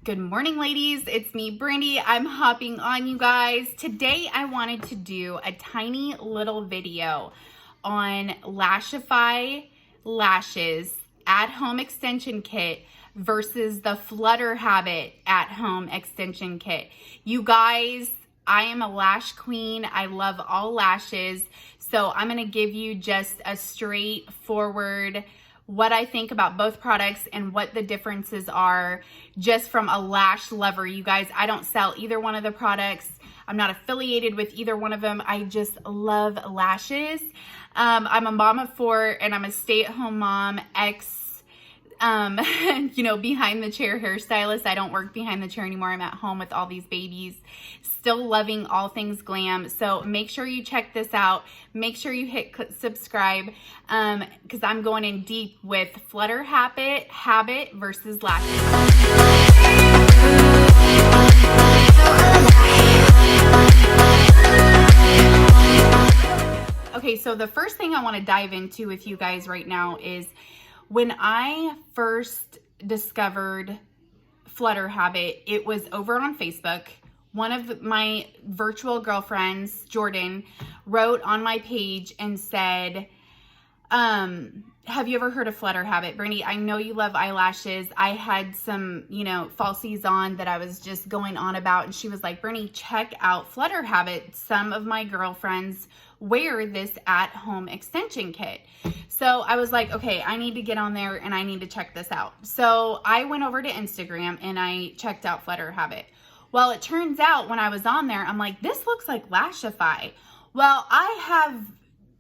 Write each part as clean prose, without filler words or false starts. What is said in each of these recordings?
Good morning, ladies. It's me, Brandy. I'm hopping on, you guys. Today, I wanted to do a tiny little video on Lashify lashes at-home extension kit versus the FlutterHabit at-home extension kit. You guys, I am a lash queen. I love all lashes. So I'm going to give you just a straightforward what I think about both products and what the differences are just from a lash lover. You guys, I don't sell either one of the products. I'm not affiliated with either one of them. I just love lashes. I'm a mom of 4 and I'm a stay-at-home mom, behind the chair hairstylist. I don't work behind the chair anymore. I'm at home with all these babies. Still loving all things glam. So make sure you check this out. Make sure you hit subscribe because I'm going in deep with FlutterHabit versus lashes. Okay, so the first thing I want to dive into with you guys right now is when I first discovered FlutterHabit, it was over on Facebook. One of my virtual girlfriends, Jordan, wrote on my page and said, have you ever heard of FlutterHabit? Brandy, I know you love eyelashes. I had some, falsies on that I was just going on about. And she was like, Brandy, check out FlutterHabit. Some of my girlfriends wear this at-home extension kit. So I was like, okay, I need to get on there and I need to check this out. So I went over to Instagram and I checked out FlutterHabit. Well, it turns out when I was on there, I'm like, this looks like Lashify. Well, I have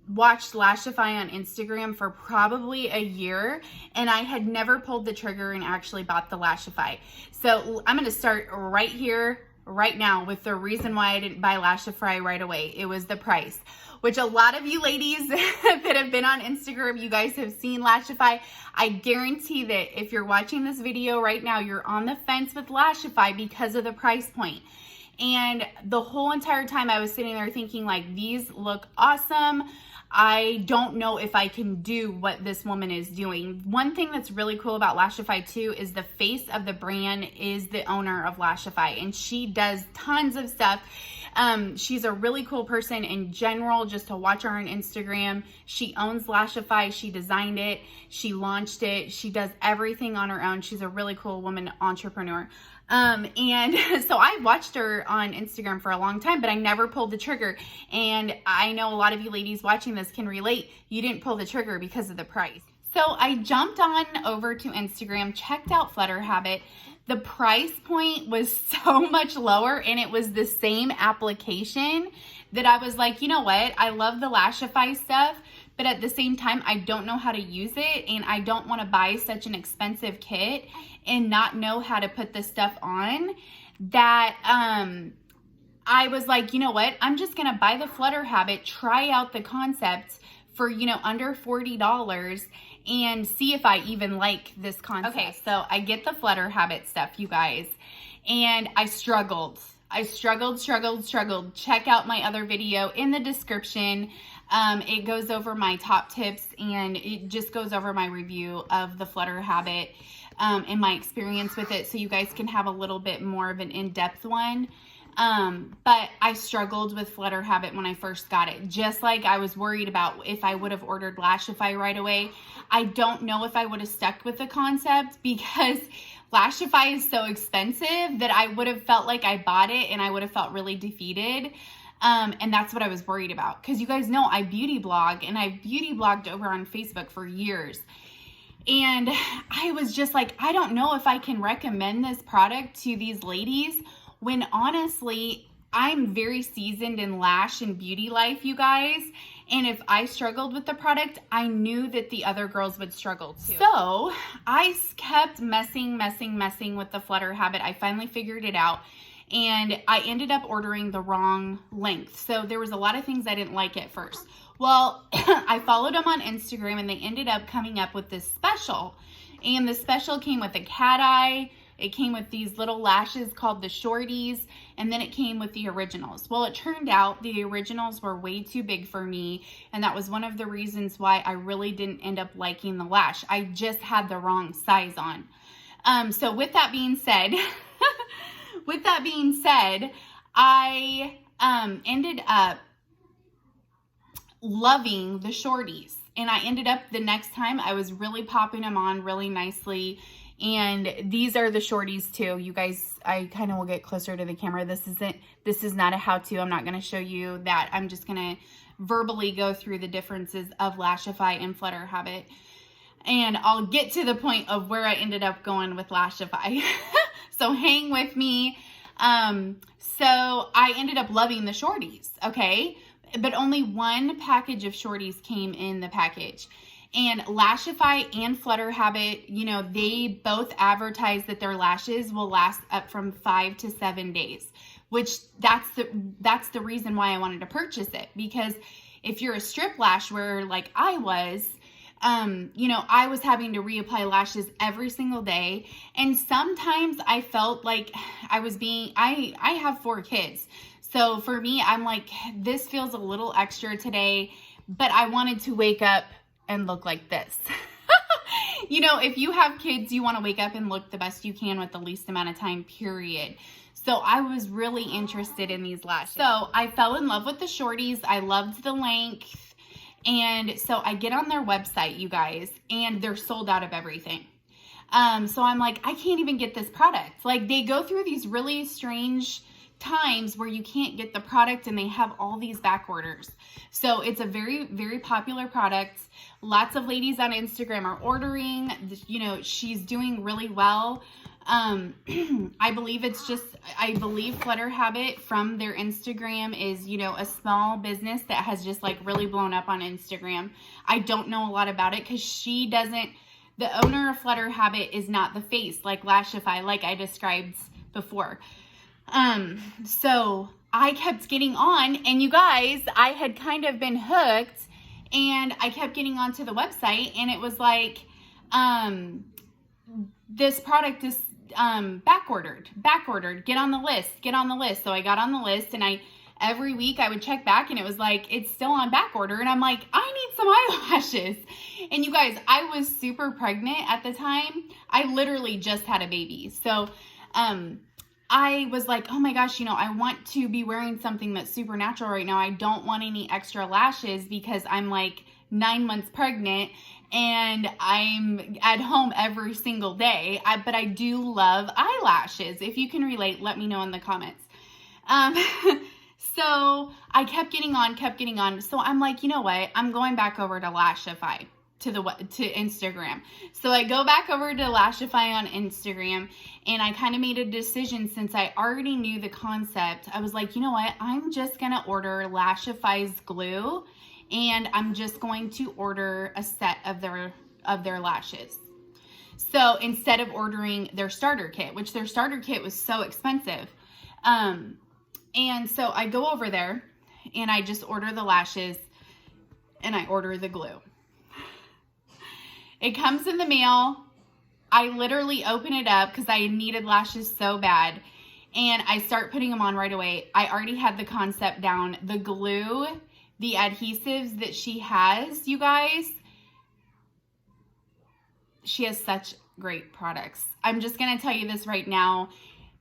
watched Lashify on Instagram for probably a year and I had never pulled the trigger and actually bought the Lashify. So I'm going to start right here, right now with the reason why I didn't buy Lashify right away. It was the price, which a lot of you ladies that have been on Instagram, you guys have seen Lashify. I guarantee that if you're watching this video right now, you're on the fence with Lashify because of the price point. And the whole entire time I was sitting there thinking like, these look awesome. I don't know if I can do what this woman is doing. One thing that's really cool about Lashify too is the face of the brand is the owner of Lashify, and she does tons of stuff. She's a really cool person in general, just to watch her on Instagram. She owns Lashify. She designed it. She launched it. She does everything on her own. She's a really cool woman entrepreneur. And so I watched her on Instagram for a long time, but I never pulled the trigger. And I know a lot of you ladies watching this can relate. You didn't pull the trigger because of the price. So I jumped on over to Instagram, checked out FlutterHabit. The price point was so much lower and it was the same application that I was like, you know what? I love the Lashify stuff, but at the same time, I don't know how to use it and I don't want to buy such an expensive kit and not know how to put this stuff on that I was like, you know what? I'm just going to buy the FlutterHabit, try out the concept for, under $40 and see if I even like this concept. Okay, so I get the FlutterHabit stuff, you guys, and I struggled. Check out my other video in the description. It goes over my top tips and it just goes over my review of the FlutterHabit and my experience with it, so you guys can have a little bit more of an in-depth one. But I struggled with FlutterHabit when I first got it, just like I was worried about if I would have ordered Lashify right away. I don't know if I would have stuck with the concept because Lashify is so expensive that I would have felt like I bought it and I would have felt really defeated. And that's what I was worried about. Because you guys know I beauty blog and I've beauty blogged over on Facebook for years. And I was just like, I don't know if I can recommend this product to these ladies when honestly, I'm very seasoned in lash and beauty life, you guys. And if I struggled with the product, I knew that the other girls would struggle too. So I kept messing with the FlutterHabit. I finally figured it out. And I ended up ordering the wrong length. So there was a lot of things I didn't like at first. Well, I followed them on Instagram and they ended up coming up with this special. And the special came with a cat eye. It came with these little lashes called the shorties, and then it came with the originals. Well, it turned out the originals were way too big for me, and that was one of the reasons why I really didn't end up liking the lash. I just had the wrong size on. So with that being said, with that being said, I ended up loving the shorties. And I ended up the next time I was really popping them on really nicely. And these are the shorties too. You guys, I kind of will get closer to the camera. This is not a how-to. I'm not going to show you that. I'm just going to verbally go through the differences of Lashify and FlutterHabit. And I'll get to the point of where I ended up going with Lashify. So hang with me. So I ended up loving the shorties, okay? But only one package of shorties came in the package. And Lashify and FlutterHabit, you know, they both advertise that their lashes will last up from 5 to 7 days, which that's the reason why I wanted to purchase it. Because if you're a strip lash wearer like I was, you know, I was having to reapply lashes every single day. And sometimes I felt like I have 4 kids. So for me, I'm like, this feels a little extra today, but I wanted to wake up and look like this. You know, if you have kids, you want to wake up and look the best you can with the least amount of time, period. So I was really interested in these lashes. So I fell in love with the shorties. I loved the length. And so I get on their website, you guys, and they're sold out of everything. So I'm like, I can't even get this product. Like, they go through these really strange times where you can't get the product, and they have all these back orders. So it's a very, very popular product. Lots of ladies on Instagram are ordering. You know, she's doing really well. I believe FlutterHabit from their Instagram is, you know, a small business that has just like really blown up on Instagram. I don't know a lot about it because the owner of FlutterHabit is not the face like Lashify, like I described before. So I kept getting on, and you guys, I had kind of been hooked, and I kept getting onto the website, and it was like, this product is, back ordered, get on the list. So I got on the list, and every week I would check back, and it was like, it's still on back order. And I'm like, I need some eyelashes. And you guys, I was super pregnant at the time. I literally just had a baby. So, I was like, oh my gosh, you know, I want to be wearing something that's super natural right now. I don't want any extra lashes because I'm like 9 months pregnant and I'm at home every single day. But I do love eyelashes. If you can relate, let me know in the comments. So I kept getting on. So I'm like, you know what? I'm going back over to Lashify. To Instagram. So I go back over to Lashify on Instagram, and I kind of made a decision since I already knew the concept. I was like, you know what? I'm just going to order Lashify's glue, and I'm just going to order a set of their lashes. So instead of ordering their starter kit, which their starter kit was so expensive. And so I go over there, and I just order the lashes, and I order the glue. It comes in the mail. I literally open it up because I needed lashes so bad. And I start putting them on right away. I already had the concept down. The glue, the adhesives that she has, you guys, she has such great products. I'm just going to tell you this right now.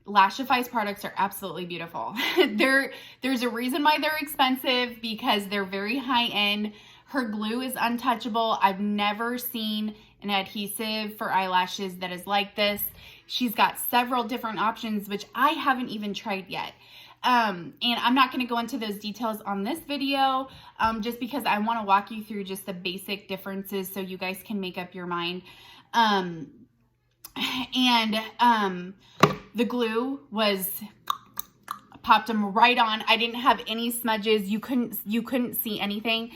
Lashify's products are absolutely beautiful. There's a reason why they're expensive, because they're very high end. Her glue is untouchable. I've never seen an adhesive for eyelashes that is like this. She's got several different options, which I haven't even tried yet. And I'm not going to go into those details on this video, just because I want to walk you through just the basic differences so you guys can make up your mind. The glue popped them right on. I didn't have any smudges. You couldn't see anything.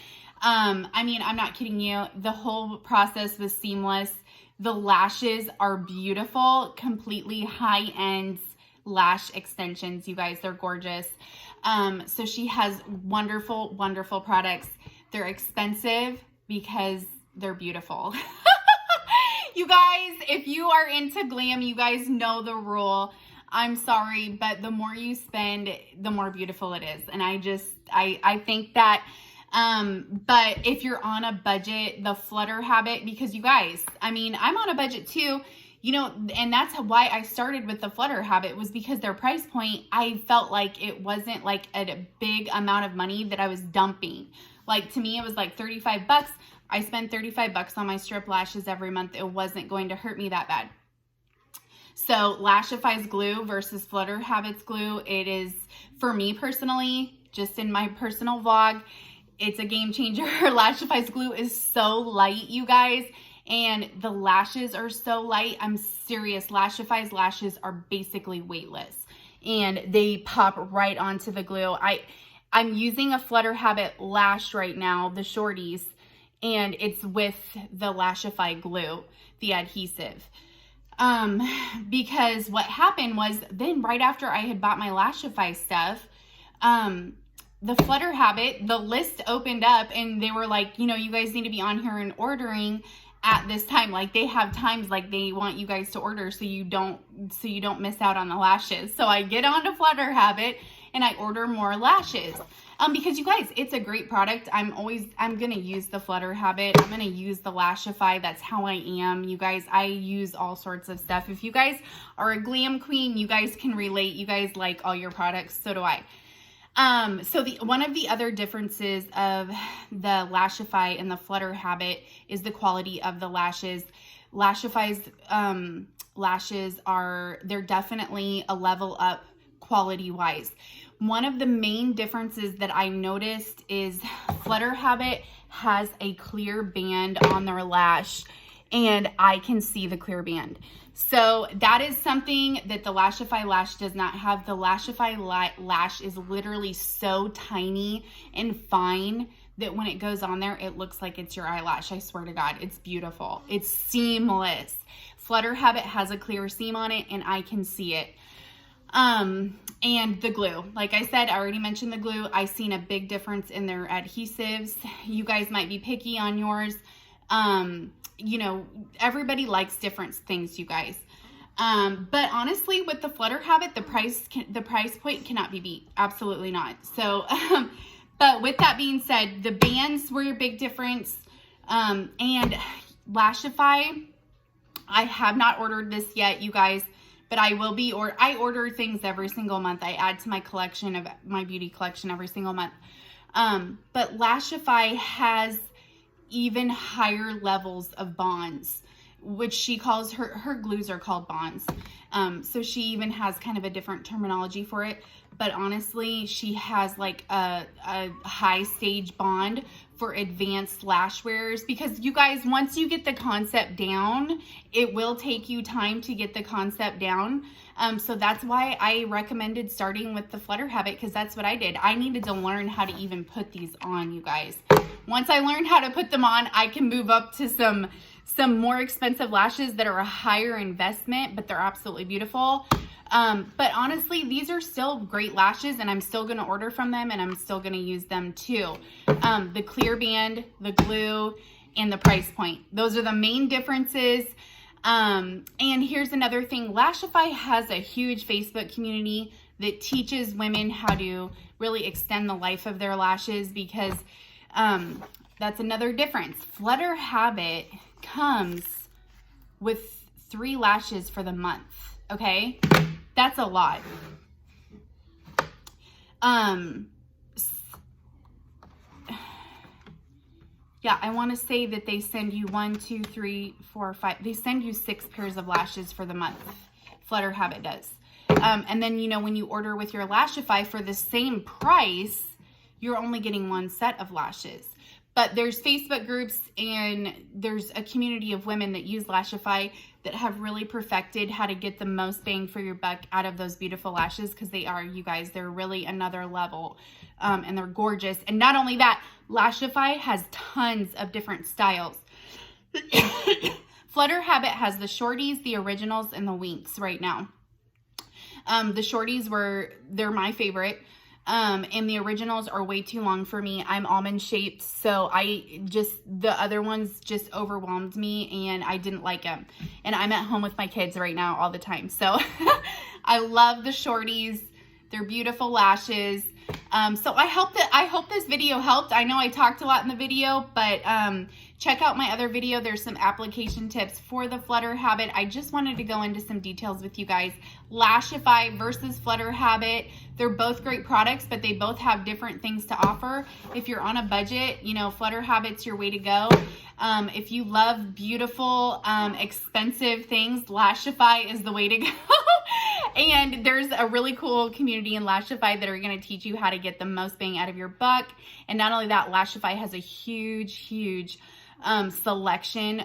I mean, I'm not kidding you. The whole process was seamless. The lashes are beautiful, completely high-end lash extensions. You guys, they're gorgeous. So she has wonderful, wonderful products. They're expensive because they're beautiful. You guys, if you are into glam, you guys know the rule. I'm sorry, but the more you spend, the more beautiful it is. And I think that, but if you're on a budget, the FlutterHabit, because you guys, I mean, I'm on a budget too. you know, and that's why I started with the FlutterHabit, was because their price point, I felt like it wasn't like a big amount of money that I was dumping. Like, to me, it was like 35 bucks. I spend 35 bucks on my strip lashes every month. It wasn't going to hurt me that bad. So Lashify's glue versus FlutterHabit's glue, it is, for me personally, just in my personal vlog, it's a game changer. Lashify's glue is so light, you guys, and the lashes are so light. I'm serious. Lashify's lashes are basically weightless, and they pop right onto the glue. I'm using a FlutterHabit lash right now, the shorties, and it's with the Lashify glue, the adhesive. Because what happened was, then right after I had bought my Lashify stuff, the FlutterHabit, the list opened up and they were like, you know, you guys need to be on here and ordering at this time. Like, they have times like they want you guys to order so you don't miss out on the lashes. So I get onto FlutterHabit and I order more lashes. Because you guys, it's a great product. I'm gonna use the FlutterHabit. I'm gonna use the Lashify. That's how I am. You guys, I use all sorts of stuff. If you guys are a glam queen, you guys can relate. You guys like all your products. So do I. So one of the other differences of the Lashify and the FlutterHabit is the quality of the lashes. Lashify's lashes they're definitely a level up quality wise. One of the main differences that I noticed is FlutterHabit has a clear band on their lash, and I can see the clear band. So that is something that the Lashify lash does not have. The Lashify lash is literally so tiny and fine that when it goes on there, it looks like it's your eyelash. I swear to God, it's beautiful. It's seamless. FlutterHabit has a clear seam on it, and I can see it. And the glue, like I said, I already mentioned the glue. I've seen a big difference in their adhesives. You guys might be picky on yours. You know, everybody likes different things, you guys. But honestly, with the FlutterHabit, the price point cannot be beat. Absolutely not. So, but with that being said, the bands were a big difference. And Lashify, I have not ordered this yet, you guys, but I will be, or I order things every single month. I add to my collection of my beauty collection every single month. But Lashify has even higher levels of bonds, which she calls her glues are called bonds. So she even has kind of a different terminology for it. But honestly, she has like a high stage bond for advanced lash wearers, because you guys, once you get the concept down, it will take you time to get the concept down. So that's why I recommended starting with the FlutterHabit, because that's what I did. I needed to learn how to even put these on, you guys. Once I learned how to put them on, I can move up to some more expensive lashes that are a higher investment, but they're absolutely beautiful. But honestly, these are still great lashes, and I'm still going to order from them, and I'm still going to use them too. The clear band, the glue, and the price point. Those are the main differences. And here's another thing. Lashify has a huge Facebook community that teaches women how to really extend the life of their lashes, because that's another difference. FlutterHabit comes with 3 lashes for the month, okay? That's a lot. Yeah, I want to say that they send you 1, 2, 3, 4, 5. They send you 6 pairs of lashes for the month. FlutterHabit does. And then, you know, when you order with your Lashify for the same price, you're only getting 1 set of lashes. But there's Facebook groups, and there's a community of women that use Lashify that have really perfected how to get the most bang for your buck out of those beautiful lashes, because they are, you guys, they're really another level, and they're gorgeous. And not only that, Lashify has tons of different styles. FlutterHabit has the shorties, the originals, and the winks right now. The shorties they're my favorite. And the originals are way too long for me. I'm almond shaped, so the other ones just overwhelmed me, and I didn't like them. And I'm at home with my kids right now all the time, so I love the shorties. They're beautiful lashes. So I hope this video helped. I know I talked a lot in the video, but check out my other video. There's some application tips for the FlutterHabit. I just wanted to go into some details with you guys. Lashify versus FlutterHabit. They're both great products, but they both have different things to offer. If you're on a budget, you know, FlutterHabit's your way to go. If you love beautiful, expensive things, Lashify is the way to go. And there's a really cool community in Lashify that are going to teach you how to get the most bang out of your buck. And not only that, Lashify has a huge selection,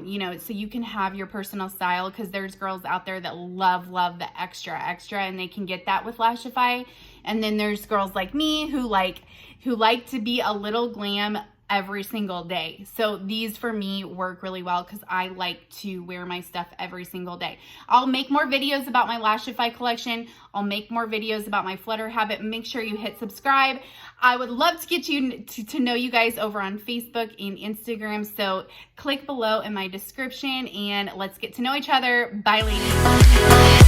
you know, so you can have your personal style, because there's girls out there that love the extra, and they can get that with Lashify. And then there's girls like me who like to be a little glam every single day. So these for me work really well because I like to wear my stuff every single day. I'll make more videos about my Lashify collection. I'll make more videos about my FlutterHabit. Make sure you hit subscribe. I would love to get you to know you guys over on Facebook and Instagram. So click below in my description and let's get to know each other. Bye, ladies.